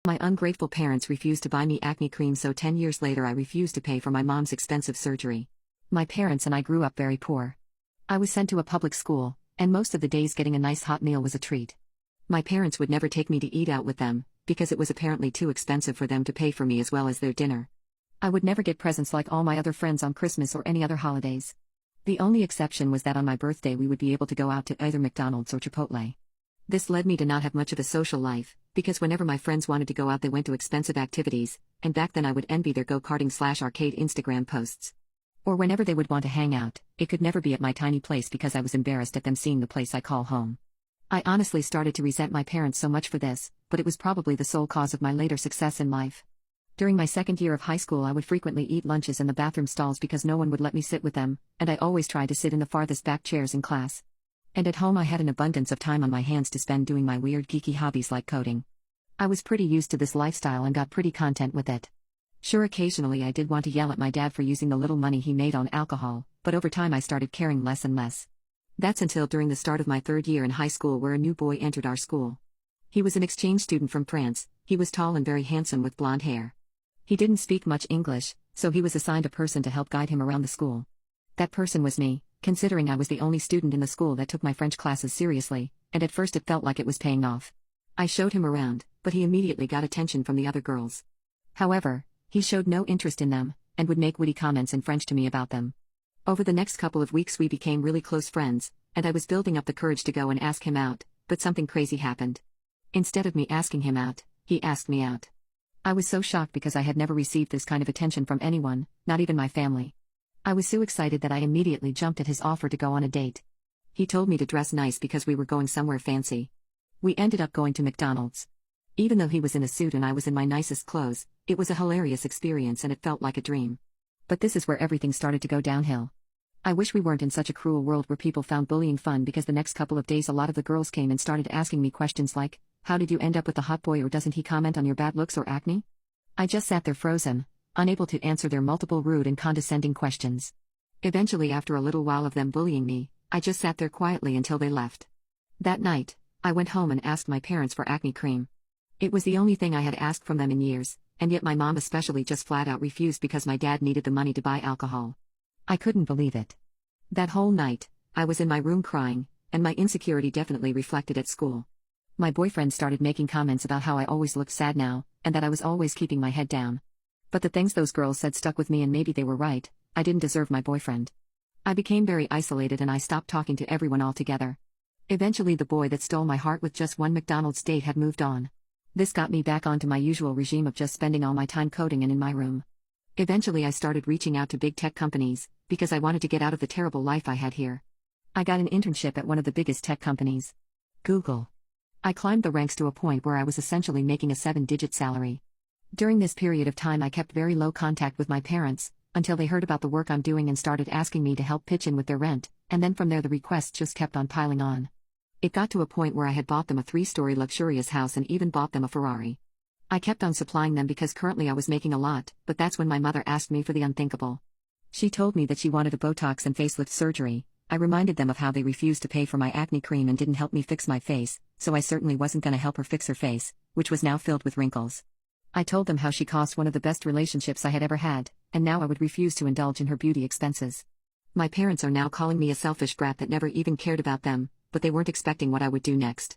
My ungrateful parents refused to buy me acne cream, so 10 years later I refused to pay for my mom's expensive surgery. My parents and I grew up very poor. I was sent to a public school, and most of the days getting a nice hot meal was a treat. My parents would never take me to eat out with them, because it was apparently too expensive for them to pay for me as well as their dinner. I would never get presents like all my other friends on Christmas or any other holidays. The only exception was that on my birthday we would be able to go out to either McDonald's or Chipotle. This led me to not have much of a social life, because whenever my friends wanted to go out they went to expensive activities, and back then I would envy their go-karting/arcade Instagram posts. Or whenever they would want to hang out, it could never be at my tiny place because I was embarrassed at them seeing the place I call home. I honestly started to resent my parents so much for this, but it was probably the sole cause of my later success in life. During my second year of high school I would frequently eat lunches in the bathroom stalls because no one would let me sit with them, and I always tried to sit in the farthest back chairs in class. And at home I had an abundance of time on my hands to spend doing my weird geeky hobbies like coding. I was pretty used to this lifestyle and got pretty content with it. Sure, occasionally I did want to yell at my dad for using the little money he made on alcohol, but over time I started caring less and less. That's until during the start of my third year in high school where a new boy entered our school. He was an exchange student from France. He was tall and very handsome with blonde hair. He didn't speak much English, so he was assigned a person to help guide him around the school. That person was me, considering I was the only student in the school that took my French classes seriously, and at first it felt like it was paying off. I showed him around, but he immediately got attention from the other girls. However, he showed no interest in them, and would make witty comments in French to me about them. Over the next couple of weeks we became really close friends, and I was building up the courage to go and ask him out, but something crazy happened. Instead of me asking him out, he asked me out. I was so shocked because I had never received this kind of attention from anyone, not even my family. I was so excited that I immediately jumped at his offer to go on a date. He told me to dress nice because we were going somewhere fancy. We ended up going to McDonald's. Even though he was in a suit and I was in my nicest clothes, it was a hilarious experience and it felt like a dream. But this is where everything started to go downhill. I wish we weren't in such a cruel world where people found bullying fun, because the next couple of days a lot of the girls came and started asking me questions like, "How did you end up with the hot boy?" or "Doesn't he comment on your bad looks or acne?" I just sat there frozen, unable to answer their multiple rude and condescending questions. Eventually, after a little while of them bullying me, I just sat there quietly until they left. That night, I went home and asked my parents for acne cream. It was the only thing I had asked from them in years, and yet my mom especially just flat out refused because my dad needed the money to buy alcohol. I couldn't believe it. That whole night, I was in my room crying, and my insecurity definitely reflected at school. My boyfriend started making comments about how I always looked sad now, and that I was always keeping my head down. But the things those girls said stuck with me, and maybe they were right. I didn't deserve my boyfriend. I became very isolated and I stopped talking to everyone altogether. Eventually the boy that stole my heart with just one McDonald's date had moved on. This got me back onto my usual regime of just spending all my time coding and in my room. Eventually I started reaching out to big tech companies, because I wanted to get out of the terrible life I had here. I got an internship at one of the biggest tech companies, Google. I climbed the ranks to a point where I was essentially making a 7-digit salary. During this period of time I kept very low contact with my parents, until they heard about the work I'm doing and started asking me to help pitch in with their rent, and then from there the requests just kept on piling on. It got to a point where I had bought them a 3-story luxurious house and even bought them a Ferrari. I kept on supplying them because currently I was making a lot, but that's when my mother asked me for the unthinkable. She told me that she wanted a Botox and facelift surgery. I reminded them of how they refused to pay for my acne cream and didn't help me fix my face, so I certainly wasn't gonna help her fix her face, which was now filled with wrinkles. I told them how she cost one of the best relationships I had ever had, and now I would refuse to indulge in her beauty expenses. My parents are now calling me a selfish brat that never even cared about them, but they weren't expecting what I would do next.